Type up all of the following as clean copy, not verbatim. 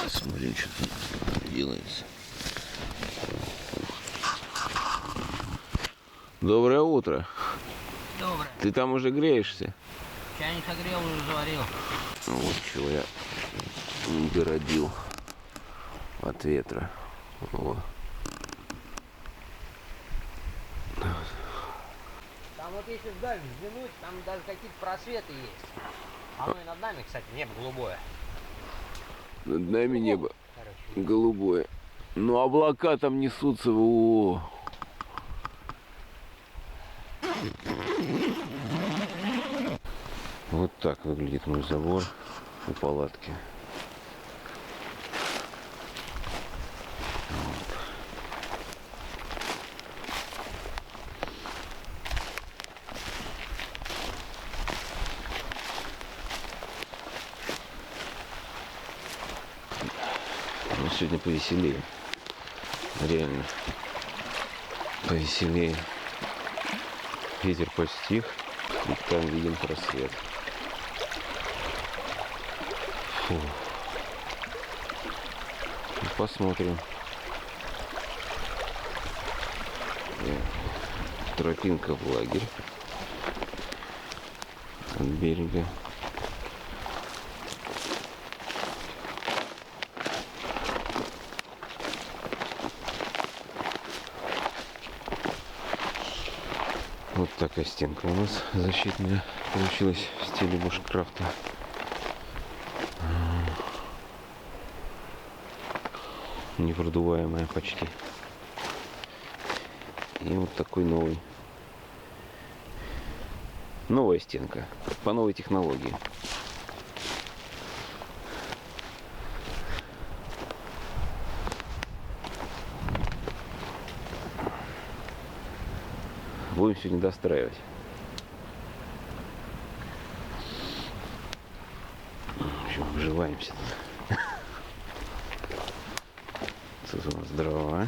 Смотрим, что тут делается. Доброе утро. Доброе. Ты там уже греешься? Чайник согрел, уже заварил. Вот чего я городил от ветра. О. Там вот если вдаль взглянуть, там даже какие-то просветы есть. Оно и над нами, кстати, небо голубое. Над нами небо Короче, голубое. Но облака там несутся. О. Вот так выглядит мой забор у палатки. Ну, сегодня повеселее. Реально. Повеселее. Ветер постих. И там виден просвет. Фу. Ну, посмотрим. Тропинка в лагерь. От берега. Вот такая стенка у нас защитная получилась в стиле бушкрафта. Непродуваемая почти. И вот такой новая стенка по новой технологии. Будем сегодня достраивать. В общем, вживаемся тут. Тут у нас дрова.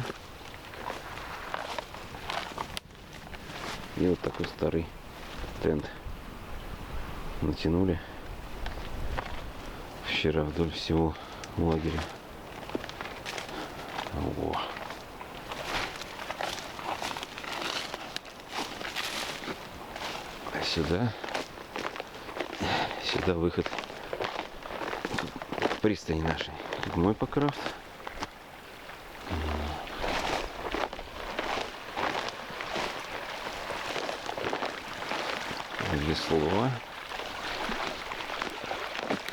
И вот такой старый тент натянули вчера вдоль всего лагеря. О. А сюда выход к пристани нашей. Мой покрафт. Весло.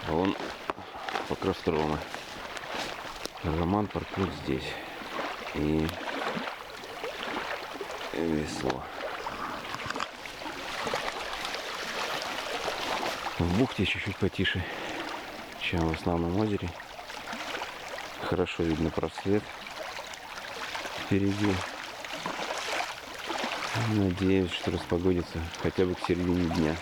А он покрафт Рома. Роман паркует здесь. И весло. В бухте чуть-чуть потише, чем в основном озере. Хорошо видно просвет впереди. Надеюсь, что распогодится хотя бы к середине дня.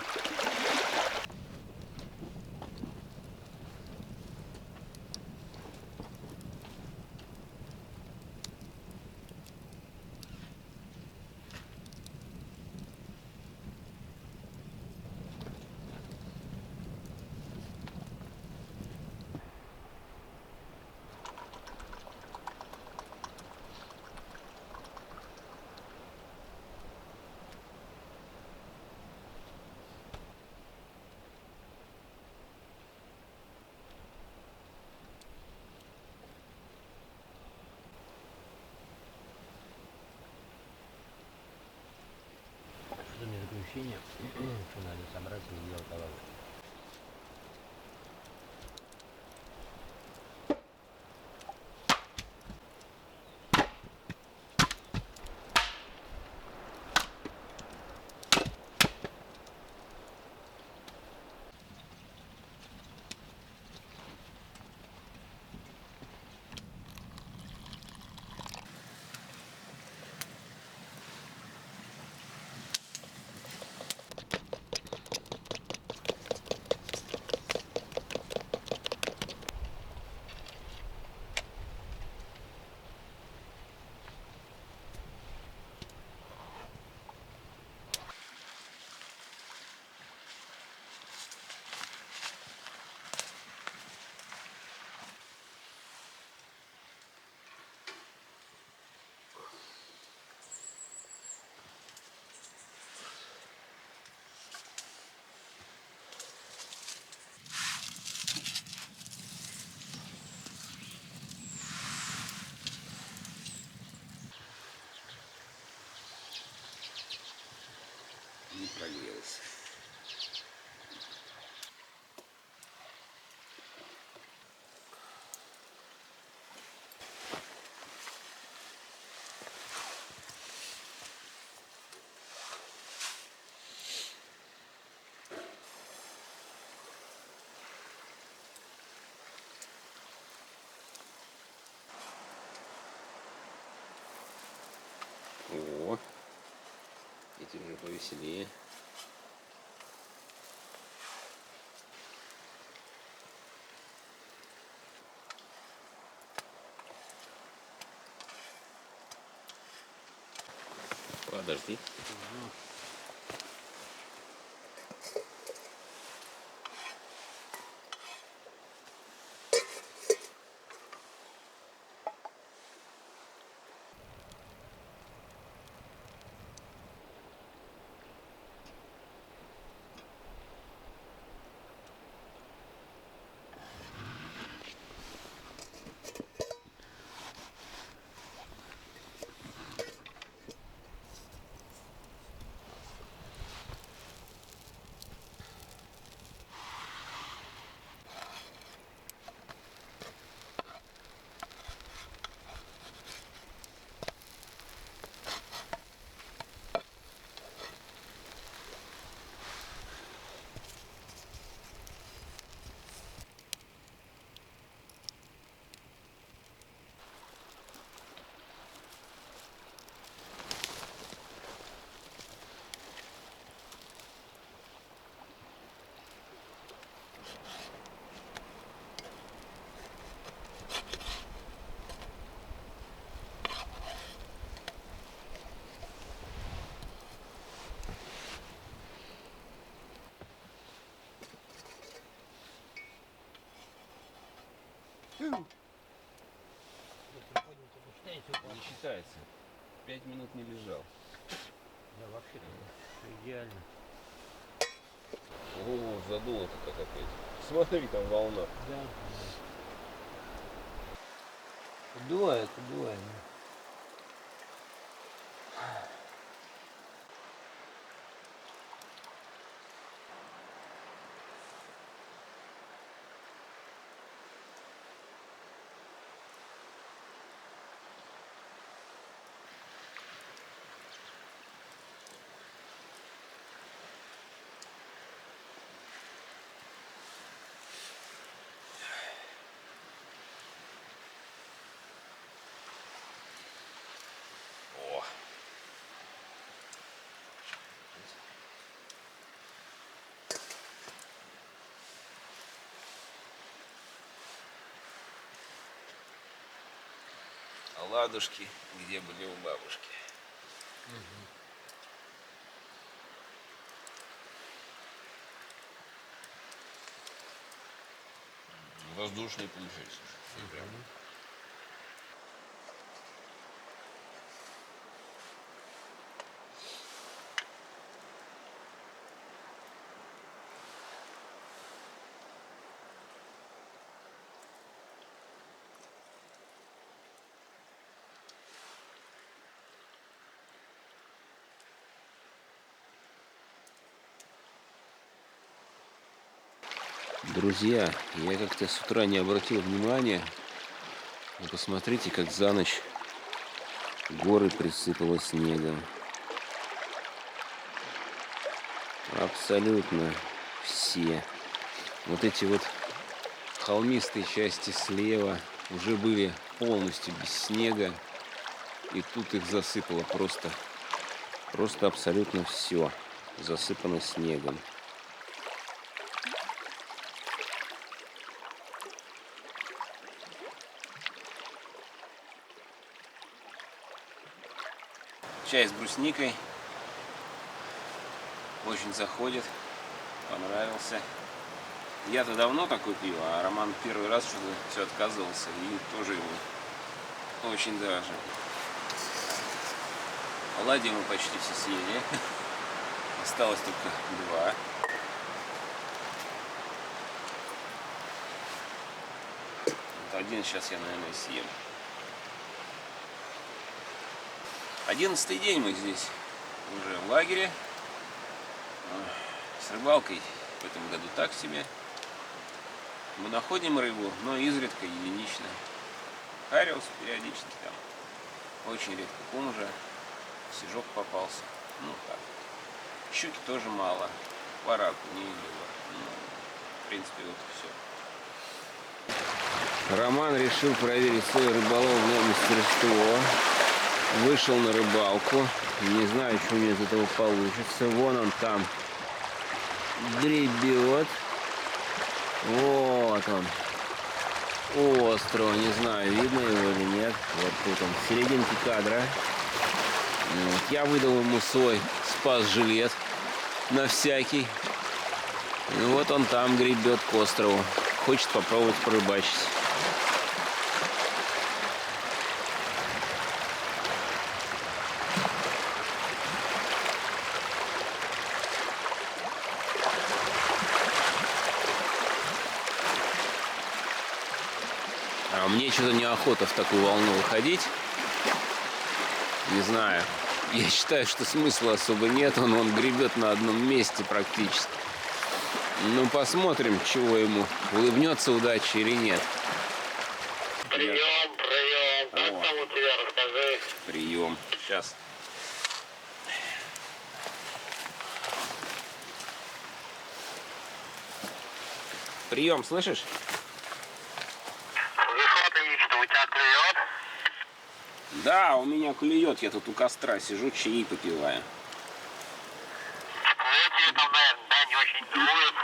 что мне заключение, что надо собраться и сделать голову. эти уже повеселее. Подожди. Не считается. 5 минут не лежал. Да вообще идеально. О, задуло-то как опять. Смотри, там волна. Да. Дует, дует. О. Оладушки, где были у бабушки. Воздушный получается. Друзья, я как-то с утра не обратил внимания, но посмотрите, как за ночь горы присыпало снегом. Абсолютно все. Вот эти вот холмистые части слева уже были полностью без снега, и тут их засыпало просто абсолютно все засыпано снегом. Чай с брусникой. Очень заходит. Понравился. Я-то давно такой пил, а Роман первый раз что-то все отказывался. И тоже его очень даже. Оладьи мы почти все съели. Осталось только 2. Вот один сейчас я, наверное, съем. 11-й день мы здесь уже в лагере. С рыбалкой в этом году так себе. Мы находим рыбу, но изредка, единично. Хариус периодически там. Очень редко кумжа. Сижок попался. Ну так. Щуки тоже мало. Параку не было. Ну, в принципе, вот и все. Роман решил проверить свое рыболовное мастерство. Вышел на рыбалку. Не знаю, что у меня из этого получится. Вон он там гребет. Вот он. Остров. Не знаю, видно его или нет. Вот тут он, в серединке кадра. Вот. Я выдал ему свой спас-жилет на всякий. И вот он там гребет к острову. Хочет попробовать порыбачить. А мне что-то неохота в такую волну выходить. Не знаю. Я считаю, что смысла особо нет. Он гребет на одном месте практически. Ну, посмотрим, чего ему. Улыбнется удача или нет. Прием, прием. Как О. там у тебя, расскажи. Прием. Сейчас. Прием, слышишь? Слышу, отлично. У тебя клюет? Да, у меня клюет. Я тут у костра сижу, чаи попиваю. Эти там, наверное, да, не очень дует.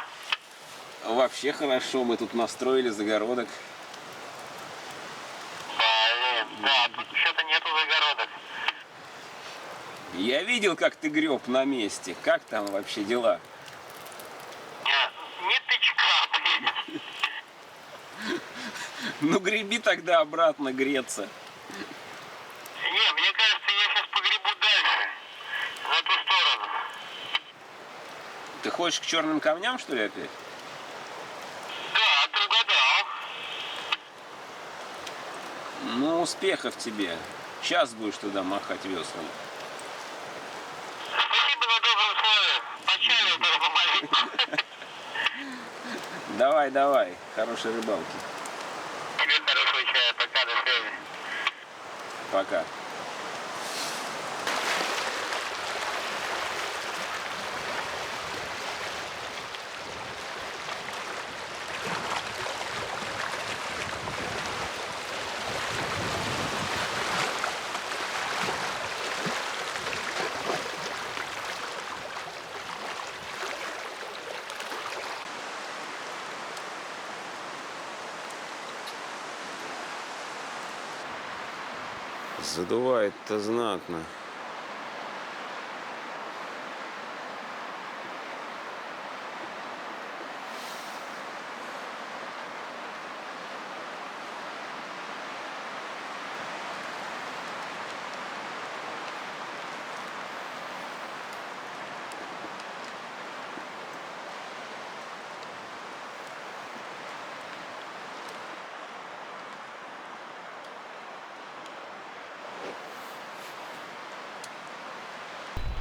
Вообще хорошо. Мы тут настроили загородок. Блин, да, тут что-то нету загородок. Я видел, как ты греб на месте. Как там вообще дела? Не тычка, блин. Ну, греби тогда обратно греться. Не, мне кажется, я сейчас погребу дальше. На ту сторону. Ты хочешь к черным камням, что ли, опять? Да, ты угадал. Ну, успехов тебе. Сейчас будешь туда махать веслами. Спасибо на добром слове. Почалил только маленько. Давай, давай. Хорошей рыбалки. Тебе хорошего чая. Пока, до связи. Пока. Задувает-то знатно.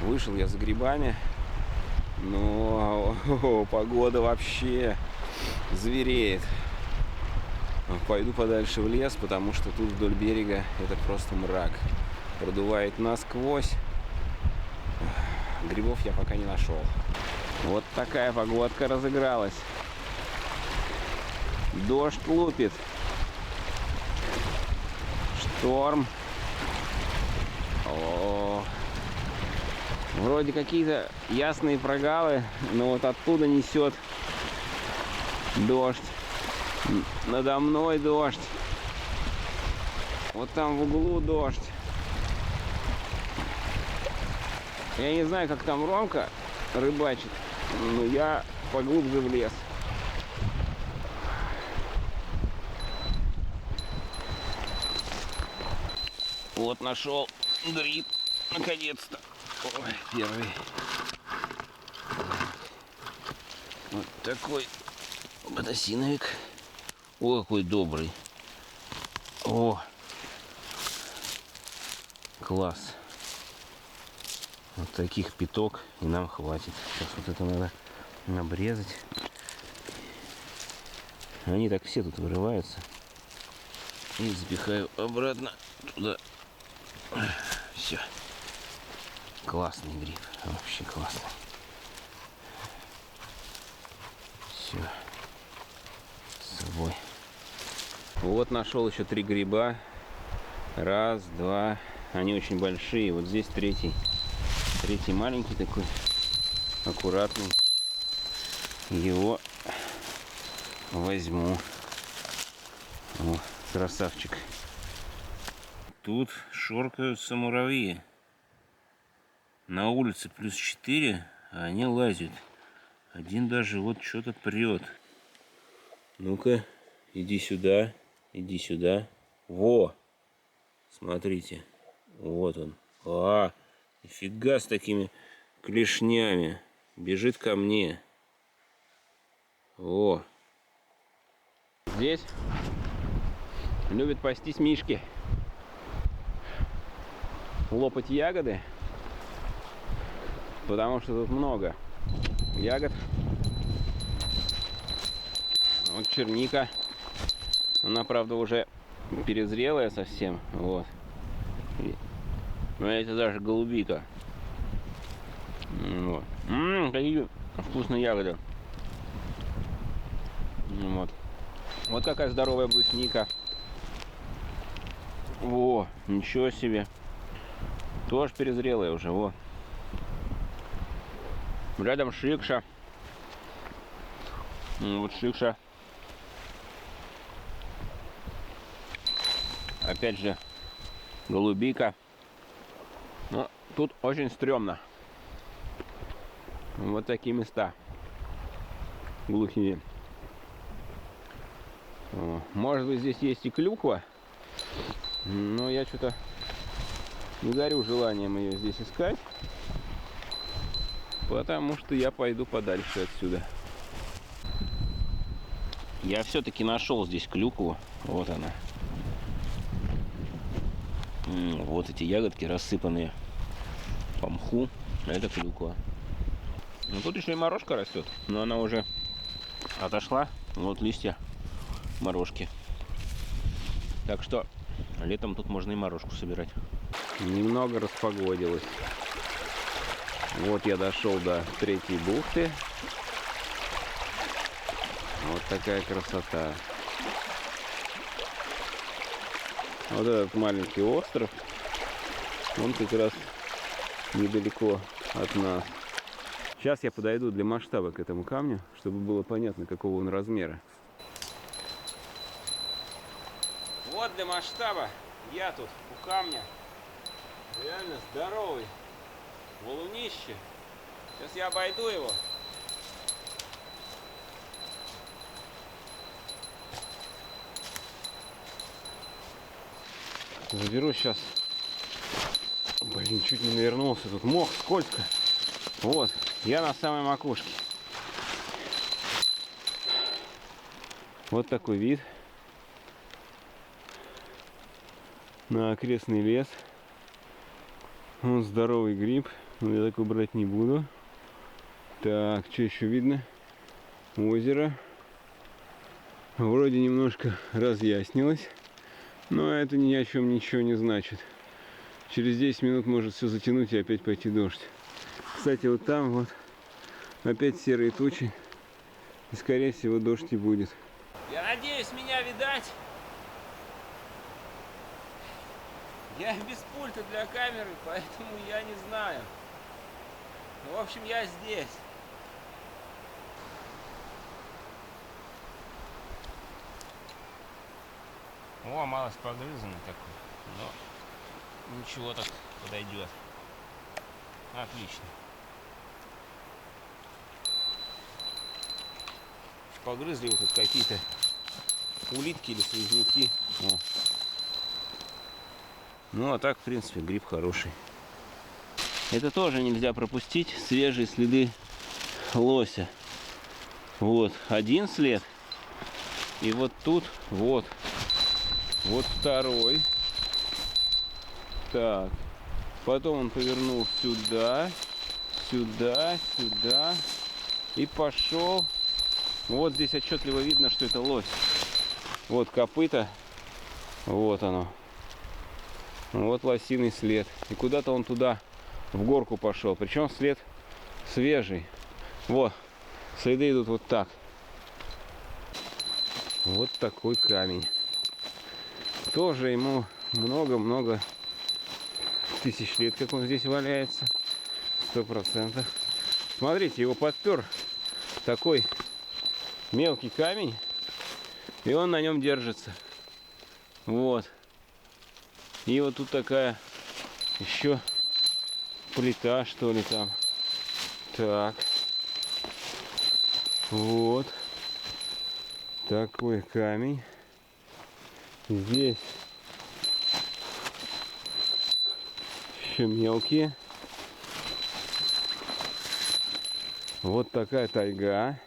Вышел я за грибами, но погода вообще звереет. Пойду подальше в лес, потому что тут вдоль берега это просто мрак. Продувает насквозь. Грибов я пока не нашел. Вот такая погодка разыгралась. Дождь лупит. Шторм. Вроде какие-то ясные прогалы, но вот оттуда несет дождь. Надо мной дождь. Вот там в углу дождь. Я не знаю, как там Ромка рыбачит, но я поглубже в лес. Вот нашел гриб, наконец-то. Ой, первый. Вот такой подосиновик. О, какой добрый. О, класс. Вот таких пяток и нам хватит. Сейчас вот это надо обрезать. Они так все тут вырываются. И запихаю обратно туда. Все. Классный гриб. Вообще классный. Все. С собой. Вот нашел еще 3 гриба. Раз, два, они очень большие. Вот здесь третий маленький такой, аккуратный. Его возьму. О, красавчик. Тут шоркаются муравьи. На улице +4, а они лазят. Один даже вот что-то прет. Ну-ка, иди сюда, иди сюда. Во! Смотрите, вот он. А, нифига с такими клешнями. Бежит ко мне. О! Здесь любят пастись мишки. Лопать ягоды, потому что тут много ягод. Вот черника. Она, правда, уже перезрелая совсем. Вот. Но это даже голубика. Вот. Какие вкусные ягоды. Вот. Вот какая здоровая брусника. О, ничего себе. Тоже перезрелая уже. Во. Рядом шикша. Вот шикша. Опять же голубика. Но тут очень стрёмно. Вот такие места глухие. Может быть, здесь есть и клюква, но я что-то не горю желанием ее здесь искать, потому что я пойду подальше отсюда. Я все-таки нашел здесь клюкву. Вот она. Вот эти ягодки рассыпанные по мху. Это клюква. Ну, тут еще и морожка растет, но она уже отошла. Вот листья морожки. Так что летом тут можно и морожку собирать. Немного распогодилось. Вот я дошел до третьей бухты. Вот такая красота. Вот этот маленький остров, он как раз недалеко от нас. Сейчас я подойду для масштаба к этому камню, чтобы было понятно, какого он размера. Вот для масштаба я тут у камня. Реально здоровый валунище. Сейчас я обойду его. Заберу сейчас. Блин, чуть не навернулся. Тут мох, скользко. Вот, я на самой макушке. Вот такой вид на окрестный лес. Вот здоровый гриб. Но я такой брать не буду. Так, что еще видно? Озеро. Вроде немножко разъяснилось. Но это ни о чем ничего не значит. Через 10 минут может все затянуть и опять пойти дождь. Кстати, вот там вот опять серые тучи. И скорее всего дождь и будет. Я надеюсь, меня видать. Я без пульта для камеры, поэтому я не знаю. В общем, я здесь. О, малость погрызанный такой. Но ничего, так подойдет. Отлично. Погрызли вот тут какие-то улитки или слизняки. О. Ну а так, в принципе, гриб хороший. Это тоже нельзя пропустить. Свежие следы лося. Вот один след. И вот тут вот. Вот второй. Так. Потом он повернул сюда. Сюда. Сюда. И пошел. Вот здесь отчетливо видно, что это лось. Вот копыта. Вот оно. Вот лосиный след. И куда-то он туда, в горку пошел. Причем след свежий. Вот. Следы идут вот так. Вот такой камень. Тоже ему много-много тысяч лет, как он здесь валяется. 100%. Смотрите, его подпер такой мелкий камень, и он на нем держится. Вот. И вот тут такая еще плита, что ли, там. Так. Вот. Такой камень. Здесь еще мелкие. Вот такая тайга.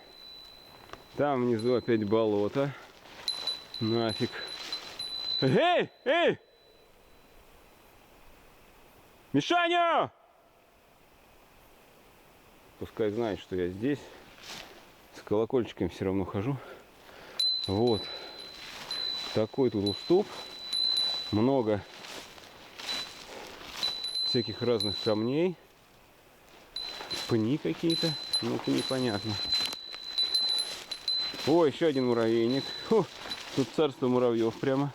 Там внизу опять болото. Нафиг. Эй! Эй! Мишаня! Пускай знает, что я здесь. С колокольчиком все равно хожу. Вот. Такой тут уступ. Много всяких разных камней. Пни какие-то. Ну-ка, непонятно. О, еще один муравейник. Фу, тут царство муравьев прямо.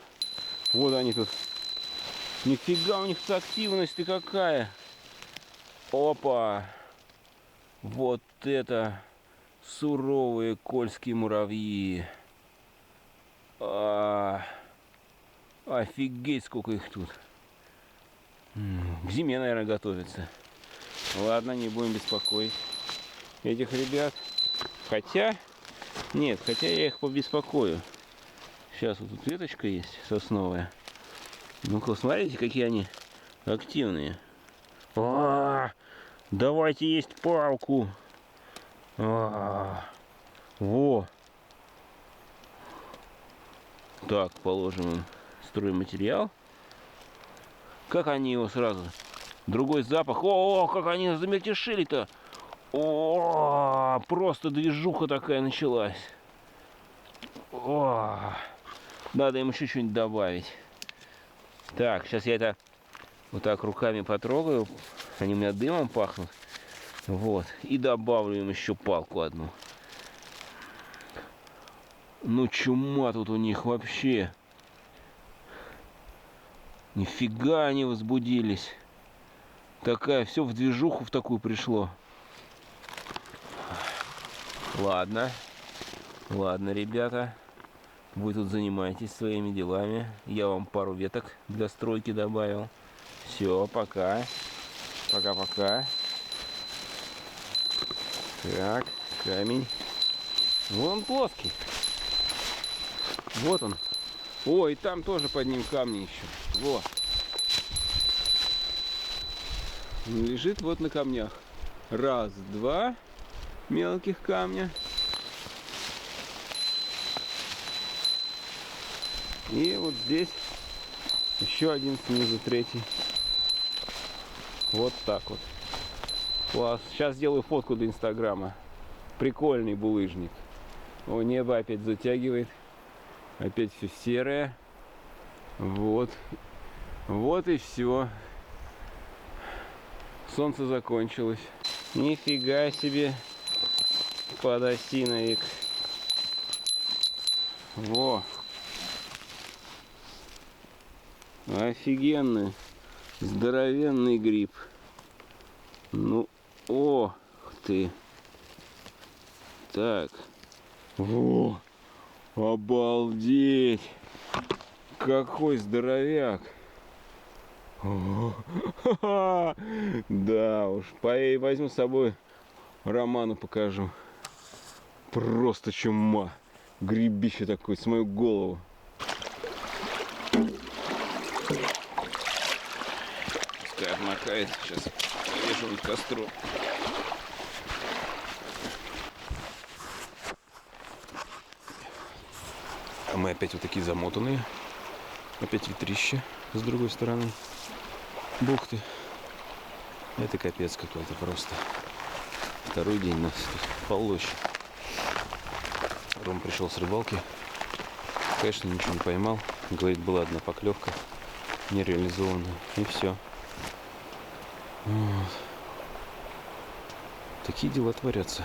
Вот они тут. Нифига у них активность-то какая. Опа. Вот это суровые кольские муравьи. Офигеть, сколько их тут. К зиме, наверное, готовятся. Ладно, не будем беспокоить этих ребят. Хотя я их побеспокою. Сейчас вот тут веточка есть сосновая. Ну-ка, смотрите, какие они активные. Давайте есть палку. Во. Так, положим им стройматериал. Как они его сразу? Другой запах. О, как они замельтешили-то. О, просто движуха такая началась. О, надо им еще что-нибудь добавить. Так, сейчас я это вот так руками потрогаю. Они у меня дымом пахнут. Вот. И добавлю им еще палку одну. Ну, чума тут у них вообще. Нифига они возбудились. Такая, все в движуху в такую пришло. Ладно. Ладно, ребята. Вы тут занимаетесь своими делами. Я вам пару веток для стройки добавил. Все, пока. Пока-пока. Так, камень. Вон он плоский. Вот он. О, и там тоже под ним камни еще. Вот. Лежит вот на камнях. Раз, два мелких камня. И вот здесь еще один снизу, третий. Вот так вот. Класс. Сейчас сделаю фотку для Инстаграма. Прикольный булыжник. О, небо опять затягивает. Опять все серое. Вот. Вот и все. Солнце закончилось. Нифига себе. Подосиновик. Во. Офигенный. Здоровенный гриб. Ну, о, ты. Так. Во. Обалдеть. Какой здоровяк. Да уж. Возьму с собой, Роману покажу. Просто чума. Грибище такой с мою голову. Пускай обмакает. Сейчас повешу к костру. А мы опять вот такие замотанные. Опять ветрище с другой стороны бухты. Это капец какой-то просто. Второй день нас тут полощет. Ром пришел с рыбалки. Конечно, ничего не поймал. Говорит, была одна поклевка нереализованная. И все. Вот. Такие дела творятся.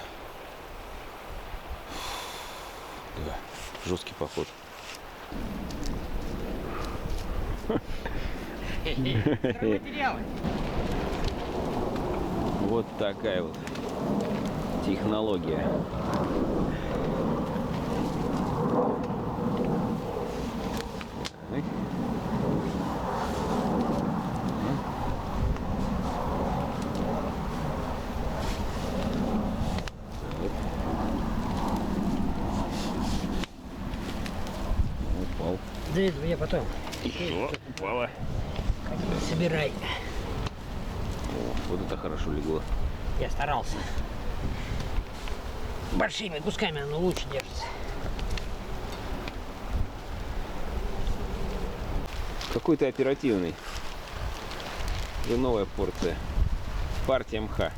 Да, жесткий поход. Материалы. Вот такая вот технология. Так. Упал. Да это я потом. Еще упала. Собирай. О, вот это хорошо легло. Я старался. Большими кусками оно лучше держится. Какой ты оперативный. И новая порция. Партия мха.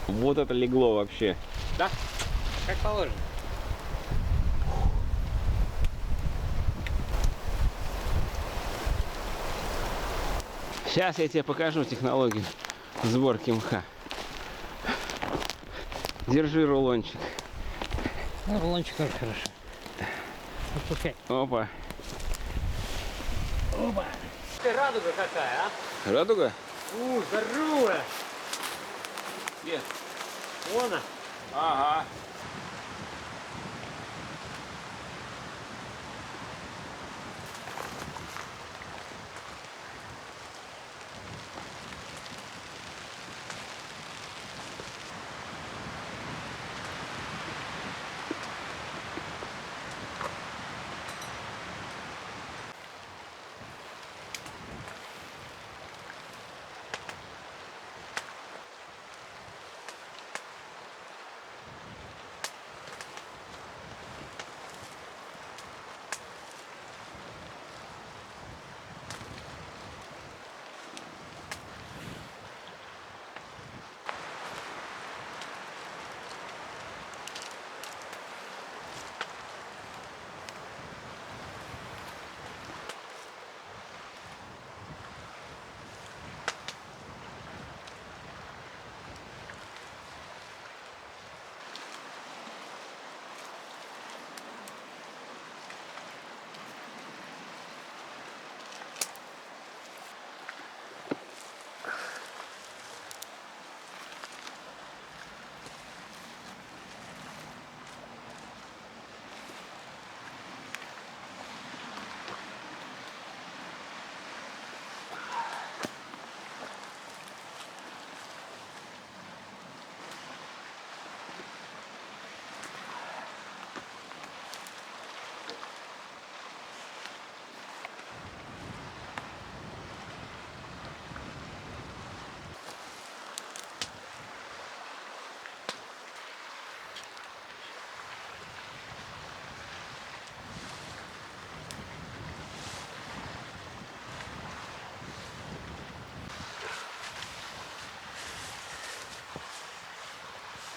Вот это легло вообще. Да, как положено. Сейчас я тебе покажу технологию сборки мха. Держи рулончик. Ну, рулончик тоже хорошо. Отпускай. Опа. Опа. Ты радуга какая, а? Радуга? Здоровая. Где? Вон она. Ага.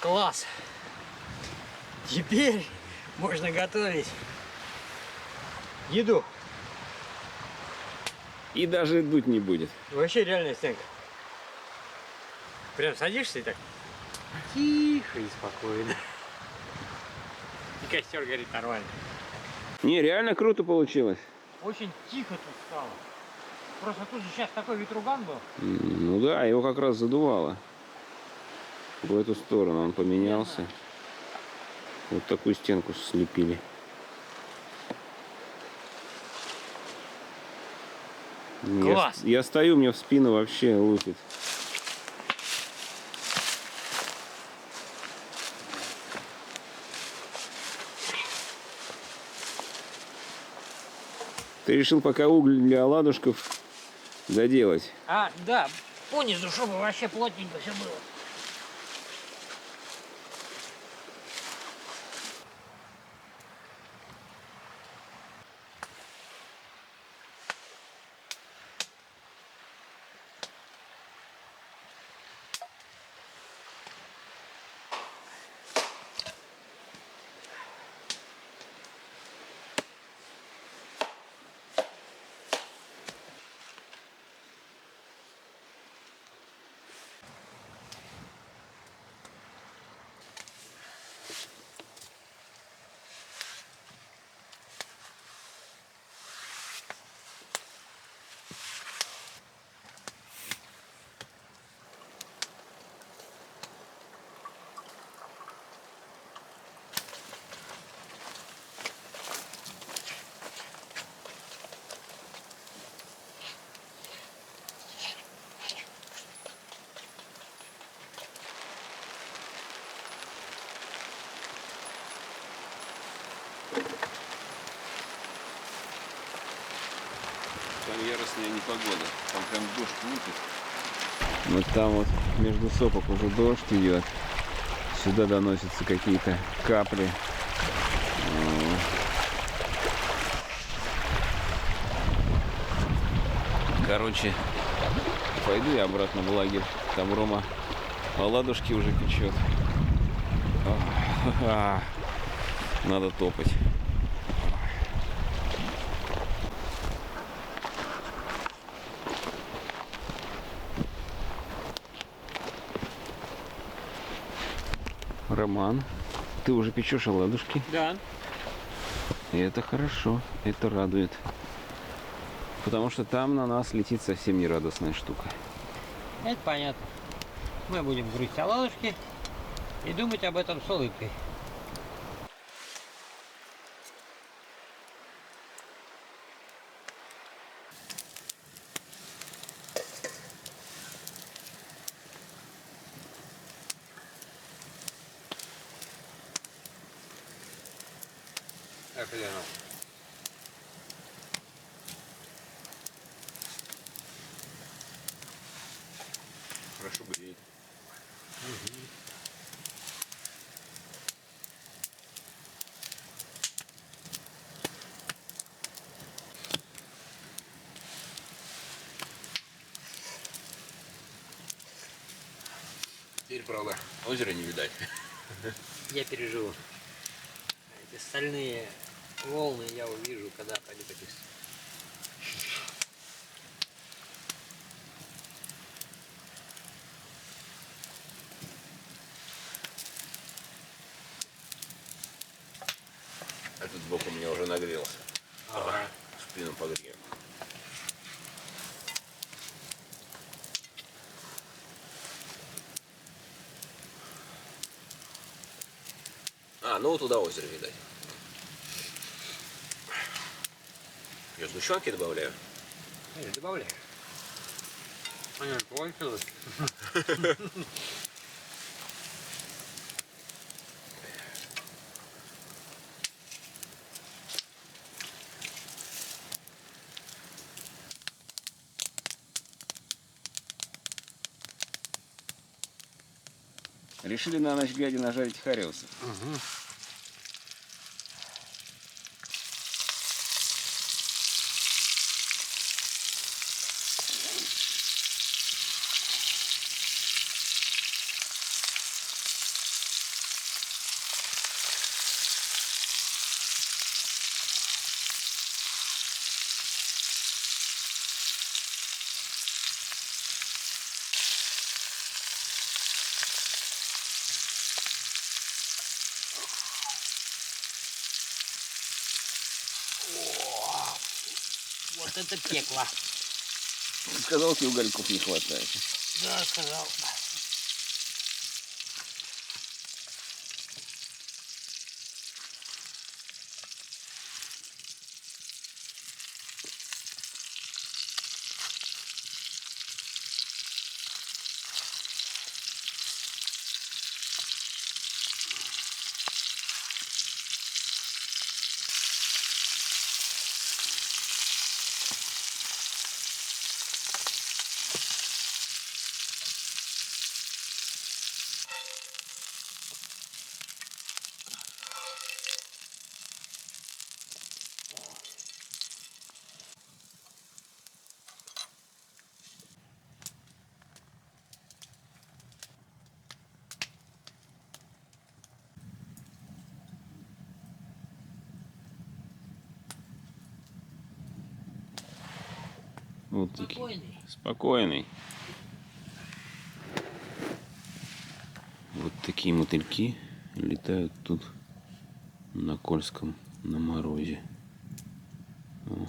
Класс. Теперь можно готовить еду. И даже дуть не будет. Вообще реальная стенка. Прям садишься и так тихо и спокойно. И костер горит нормально. Не, реально круто получилось. Очень тихо тут стало. Просто тут же сейчас такой ветруган был. Ну да, его как раз задувало. В эту сторону он поменялся. Вот такую стенку слепили. Класс. Я стою, мне в спину вообще лупит. Ты решил пока уголь для оладушков доделать? А, да, понизу, чтобы вообще плотненько все было. яростная непогода. Там прям дождь лупит. Вот там вот между сопок уже дождь идет. Сюда доносятся какие-то капли. Короче, пойду я обратно в лагерь. Там Рома оладушки уже печет. Надо топать. Роман, ты уже печешь оладушки? Да. И это хорошо, это радует. Потому что там на нас летит совсем нерадостная штука. Это понятно. Мы будем грызть оладушки и думать об этом с улыбкой. Так, Лена. Хорошо греет. Теперь, правда, озера не видать. Я переживу. Эти стальные волны я увижу, когда пойду катиться. Этот бок у меня уже нагрелся. Ага. Спину погрел. Ну вот туда озеро видать. Я сгущенки добавляю. Добавляю. Понятно, кончилось. Решили на ночь глядя нажарить хариусов. Вот это пекло. Сказал, тебе угольков не хватает. Да, сказал. Вот такие. Спокойный. Спокойный. Вот такие мотыльки летают тут на Кольском на морозе. О.